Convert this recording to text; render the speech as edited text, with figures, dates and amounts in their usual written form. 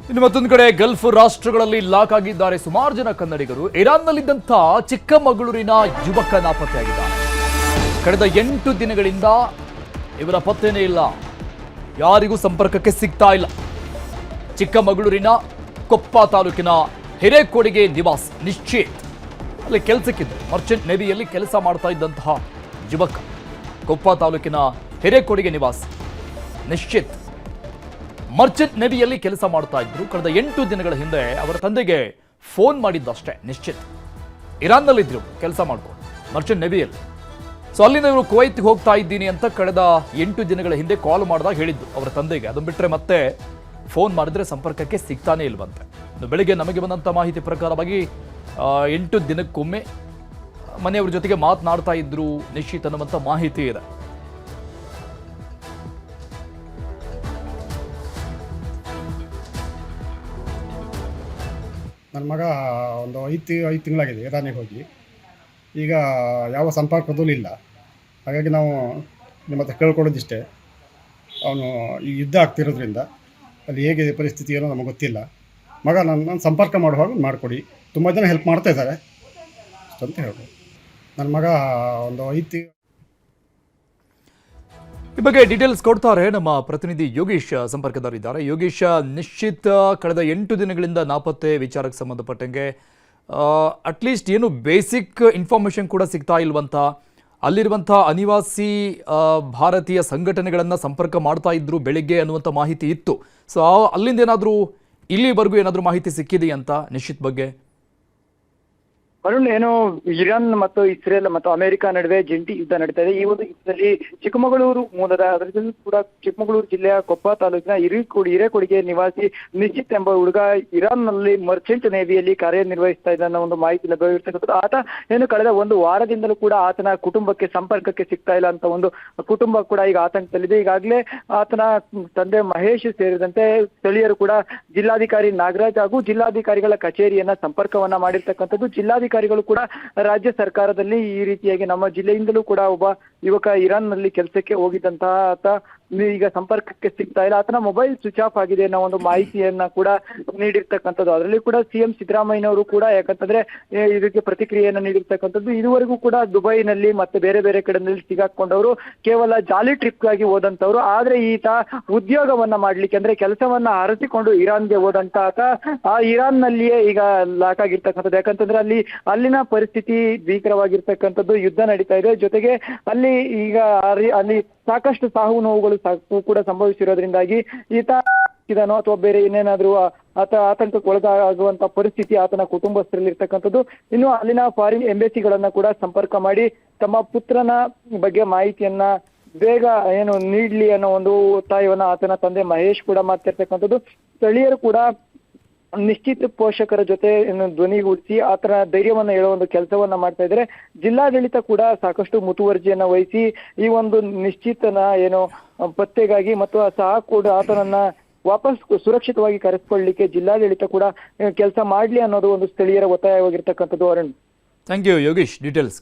ಇನ್ನು ಮತ್ತೊಂದು ಕಡೆ ಗಲ್ಫ್ ರಾಷ್ಟ್ರಗಳಲ್ಲಿ ಲಾಕ್ ಆಗಿದ್ದಾರೆ ಸುಮಾರು ಜನ ಕನ್ನಡಿಗರು. ಇರಾನ್ನಲ್ಲಿದ್ದಂಥ ಚಿಕ್ಕಮಗಳೂರಿನ ಯುವಕ ನಾಪತ್ತೆಯಾಗಿದ್ದಾನೆ. ಕಳೆದ 8 ದಿನಗಳಿಂದ ಇವರ ಪತ್ತೆನೇ ಇಲ್ಲ, ಯಾರಿಗೂ ಸಂಪರ್ಕಕ್ಕೆ ಸಿಗ್ತಾ ಇಲ್ಲ. ಚಿಕ್ಕಮಗಳೂರಿನ ಕೊಪ್ಪ ತಾಲೂಕಿನ ಹಿರೇಕೊಡಿಗೆ ನಿವಾಸ್ ನಿಶ್ಚಿತ್ ಅಲ್ಲಿ ಕೆಲಸಕ್ಕಿದ್ದು ಮರ್ಚೆಂಟ್ ನೇವಿಯಲ್ಲಿ ಕೆಲಸ ಮಾಡ್ತಾ ಇದ್ದಂತಹ ಯುವಕ. ಕೊಪ್ಪ ತಾಲೂಕಿನ ಹಿರೇಕೊಡಿಗೆ ನಿವಾಸ್ ನಿಶ್ಚಿತ್ ಮರ್ಚೆಂಟ್ ನೇವಿಯಲ್ಲಿ ಕೆಲಸ ಮಾಡ್ತಾ ಇದ್ರು. ಕಳೆದ 8 ದಿನಗಳ ಹಿಂದೆ ಅವರ ತಂದೆಗೆ ಫೋನ್ ಮಾಡಿದ್ದಷ್ಟೇ. ನಿಶ್ಚಿತ್ ಇರಾನ್ನಲ್ಲಿದ್ರು ಕೆಲಸ ಮಾಡ್ಕೊಂಡು ಮರ್ಚೆಂಟ್ ನೇವಿಯಲ್ಲಿ. ಸೊ ಅಲ್ಲಿಂದ ಇವರು ಕುವೈತ್ಗೆ ಹೋಗ್ತಾ ಇದ್ದೀನಿ ಅಂತ ಕಳೆದ 8 ದಿನಗಳ ಹಿಂದೆ ಕಾಲ್ ಮಾಡಿದಾಗ ಹೇಳಿದ್ದು ಅವರ ತಂದೆಗೆ. ಅದನ್ನು ಬಿಟ್ಟರೆ ಮತ್ತೆ ಫೋನ್ ಮಾಡಿದ್ರೆ ಸಂಪರ್ಕಕ್ಕೆ ಸಿಗ್ತಾನೆ ಇಲ್ವಂತೆ. ಇನ್ನು ಬೆಳಿಗ್ಗೆ ನಮಗೆ ಬಂದಂಥ ಮಾಹಿತಿ ಪ್ರಕಾರವಾಗಿ 8 ದಿನಕ್ಕೊಮ್ಮೆ ಮನೆಯವ್ರ ಜೊತೆಗೆ ಮಾತನಾಡ್ತಾ ಇದ್ರು ನಿಶ್ಚಿತ್ ಅನ್ನುವಂಥ ಮಾಹಿತಿ ಇದೆ. ನನ್ನ ಮಗ ಒಂದು 5 ತಿಂಗಳಾಗಿದೆ ಇರಾನಿಗೆ ಹೋಗಿ. ಈಗ ಯಾವ ಸಂಪರ್ಕದಲ್ಲೂ ಇಲ್ಲ. ಹಾಗಾಗಿ ನಾವು ನಿಮ್ಮ ಹತ್ರ ಕೇಳ್ಕೊಳ್ಳೋದಿಷ್ಟೇ, ಅವನು ಈ ಯುದ್ಧ ಆಗ್ತಿರೋದ್ರಿಂದ ಅಲ್ಲಿ ಹೇಗಿದೆ ಪರಿಸ್ಥಿತಿ ಏನೋ ನಮಗೆ ಗೊತ್ತಿಲ್ಲ. ಮಗ ನನ್ನ ಸಂಪರ್ಕ ಮಾಡುವಾಗ ಮಾಡಿಕೊಡಿ. ತುಂಬ ಜನ ಹೆಲ್ಪ್ ಮಾಡ್ತಾ ಇದ್ದಾರೆ ಅಷ್ಟಂತ ಹೇಳ್ಬೋದು. ನನ್ನ ಮಗ ಒಂದು 5 ಈ ಬಗ್ಗೆ ಡೀಟೇಲ್ಸ್ ಕೊಡ್ತಾರೆ ನಮ್ಮ ಪ್ರತಿನಿಧಿ ಯೋಗೀಶ್ ಸಂಪರ್ಕದಲ್ಲಿದ್ದಾರೆ. ಯೋಗೀಶ್, ನಿಶ್ಚಿತ್ ಕಳೆದ 8 ದಿನಗಳಿಂದ ನಾಪತ್ತೆ ವಿಚಾರಕ್ಕೆ ಸಂಬಂಧಪಟ್ಟಂಗೆ ಅಟ್ಲೀಸ್ಟ್ ಏನು ಬೇಸಿಕ್ ಇನ್ಫಾರ್ಮೇಷನ್ ಕೂಡ ಸಿಗ್ತಾ ಇಲ್ವಂತ. ಅಲ್ಲಿರುವಂಥ ಅನಿವಾಸಿ ಭಾರತೀಯ ಸಂಘಟನೆಗಳನ್ನು ಸಂಪರ್ಕ ಮಾಡ್ತಾ ಇದ್ರು ಬೆಳಿಗ್ಗೆ ಅನ್ನುವಂಥ ಮಾಹಿತಿ ಇತ್ತು. ಸೊ ಅಲ್ಲಿಂದ ಏನಾದರೂ ಇಲ್ಲಿವರೆಗೂ ಏನಾದರೂ ಮಾಹಿತಿ ಸಿಕ್ಕಿದೆಯಂತ ನಿಶ್ಚಿತ್ ಬಗ್ಗೆ? ಅರುಣ್, ಏನು ಇರಾನ್ ಮತ್ತು ಇಸ್ರೇಲ್ ಮತ್ತು ಅಮೆರಿಕ ನಡುವೆ ಜಂಟಿ ಯುದ್ಧ ನಡೀತಾ ಇದೆ. ಈ ಒಂದು ಯುದ್ಧದಲ್ಲಿ ಚಿಕ್ಕಮಗಳೂರು ಮೂಲದ, ಅದರಲ್ಲೂ ಕೂಡ ಚಿಕ್ಕಮಗಳೂರು ಜಿಲ್ಲೆಯ ಕೊಪ್ಪ ತಾಲೂಕಿನ ಹಿರೇಕೊಡಿಗೆ ನಿವಾಸಿ ನಿಶ್ಚಿತ್ ಎಂಬ ಹುಡುಗ ಇರಾನ್ನಲ್ಲಿ ಮರ್ಚೆಂಟ್ ನೇವಿಯಲ್ಲಿ ಕಾರ್ಯನಿರ್ವಹಿಸ್ತಾ ಇದ್ದ ಅನ್ನೋ ಒಂದು ಮಾಹಿತಿ ಲಭ್ಯವಿರ್ತಕ್ಕಂಥದ್ದು. ಆತ ಏನು ಕಳೆದ 1 ವಾರದಿಂದಲೂ ಕೂಡ ಆತನ ಕುಟುಂಬಕ್ಕೆ ಸಂಪರ್ಕಕ್ಕೆ ಸಿಗ್ತಾ ಇಲ್ಲ ಅಂತ ಒಂದು ಕುಟುಂಬ ಕೂಡ ಈಗ ಆತಂಕದಲ್ಲಿದೆ. ಈಗಾಗಲೇ ಆತನ ತಂದೆ ಮಹೇಶ್ ಸೇರಿದಂತೆ ಸ್ಥಳೀಯರು ಕೂಡ ಜಿಲ್ಲಾಧಿಕಾರಿ ನಾಗರಾಜ್ ಹಾಗೂ ಜಿಲ್ಲಾಧಿಕಾರಿಗಳ ಕಚೇರಿಯನ್ನ ಸಂಪರ್ಕವನ್ನ ಮಾಡಿರ್ತಕ್ಕಂಥದ್ದು. ಜಿಲ್ಲಾಧಿಕಾರಿಗಳು ಕೂಡ ರಾಜ್ಯ ಸರ್ಕಾರದಲ್ಲಿ ಈ ರೀತಿಯಾಗಿ ನಮ್ಮ ಜಿಲ್ಲೆಯಿಂದಲೂ ಕೂಡ ಒಬ್ಬ ಯುವಕ ಇರಾನ್ನಲ್ಲಿ ಕೆಲಸಕ್ಕೆ ಹೋಗಿದ್ದಂತಹ ಆತ ಈಗ ಸಂಪರ್ಕಕ್ಕೆ ಸಿಗ್ತಾ ಇಲ್ಲ, ಆತನ ಮೊಬೈಲ್ ಸ್ವಿಚ್ ಆಫ್ ಆಗಿದೆ ಅನ್ನೋ ಒಂದು ಮಾಹಿತಿಯನ್ನ ಕೂಡ ನೀಡಿರ್ತಕ್ಕಂಥದ್ದು. ಅದರಲ್ಲಿ ಕೂಡ ಸಿಎಂ ಸಿದ್ದರಾಮಯ್ಯನವರು ಕೂಡ ಯಾಕಂತಂದ್ರೆ ಇದಕ್ಕೆ ಪ್ರತಿಕ್ರಿಯೆಯನ್ನು ನೀಡಿರ್ತಕ್ಕಂಥದ್ದು. ಇದುವರೆಗೂ ಕೂಡ ದುಬೈನಲ್ಲಿ ಮತ್ತೆ ಬೇರೆ ಬೇರೆ ಕಡೆನಲ್ಲಿ ಸಿಗಾಕೊಂಡವರು ಕೇವಲ ಜಾಲಿ ಟ್ರಿಪ್ಗಾಗಿ ಹೋದಂತವ್ರು. ಆದ್ರೆ ಈತ ಉದ್ಯೋಗವನ್ನ ಮಾಡ್ಲಿಕ್ಕೆ ಅಂದ್ರೆ ಕೆಲಸವನ್ನ ಅರಸಿಕೊಂಡು ಇರಾನ್ಗೆ ಹೋದಂತ ಆತ ಆ ಇರಾನ್ನಲ್ಲಿಯೇ ಈಗ ಲಾಕ್ ಆಗಿರ್ತಕ್ಕಂಥದ್ದು. ಯಾಕಂತಂದ್ರೆ ಅಲ್ಲಿನ ಪರಿಸ್ಥಿತಿ ಭೀಕರವಾಗಿರ್ತಕ್ಕಂಥದ್ದು, ಯುದ್ಧ ನಡೀತಾ ಇದೆ. ಜೊತೆಗೆ ಈಗ ಅಲ್ಲಿ ಸಾಕಷ್ಟು ಸಾವು ನೋವುಗಳು ಕೂಡ ಸಂಭವಿಸಿರೋದ್ರಿಂದಾಗಿ ಈತ ಇದನೋ ಅಥವಾ ಬೇರೆ ಇನ್ನೇನಾದ್ರೂ ಆತಂಕಕ್ಕೆ ಒಳಗಾಗುವಂತ ಪರಿಸ್ಥಿತಿ ಆತನ ಕುಟುಂಬಸ್ಥರಲ್ಲಿ ಇರ್ತಕ್ಕಂಥದ್ದು. ಇನ್ನು ಅಲ್ಲಿನ ಫಾರಿನ್ ಎಂಬೆಸಿಗಳನ್ನ ಕೂಡ ಸಂಪರ್ಕ ಮಾಡಿ ತಮ್ಮ ಪುತ್ರನ ಬಗ್ಗೆ ಮಾಹಿತಿಯನ್ನ ಬೇಗ ನೀಡ್ಲಿ ಅನ್ನೋ ಒಂದು ಒತ್ತಾಯವನ್ನ ಆತನ ತಂದೆ ಮಹೇಶ್ ಕೂಡ ಮಾಡ್ತಿರ್ತಕ್ಕಂಥದ್ದು. ಸ್ಥಳೀಯರು ಕೂಡ ನಿಶ್ಚಿತ್ ಪೋಷಕರ ಜೊತೆ ಧ್ವನಿಗೂಡಿಸಿ ಆತನ ಧೈರ್ಯವನ್ನ ಹೇಳೋ ಒಂದು ಕೆಲಸವನ್ನ ಮಾಡ್ತಾ ಇದ್ದಾರೆ. ಜಿಲ್ಲಾಡಳಿತ ಕೂಡ ಸಾಕಷ್ಟು ಮುತುವರ್ಜಿಯನ್ನ ವಹಿಸಿ ಈ ಒಂದು ನಿಶ್ಚಿತನ ಪತ್ತೆಗಾಗಿ ಮತ್ತು ಸಹ ಕೂಡ ಆತನನ್ನ ವಾಪಸ್ ಸುರಕ್ಷಿತವಾಗಿ ಕರೆಸ್ಕೊಳ್ಳಿಕ್ಕೆ ಜಿಲ್ಲಾಡಳಿತ ಕೂಡ ಕೆಲಸ ಮಾಡ್ಲಿ ಅನ್ನೋದು ಒಂದು ಸ್ಥಳೀಯರ ಒತ್ತಾಯವಾಗಿರ್ತಕ್ಕಂಥದ್ದು. Arun, thank you Yogish details.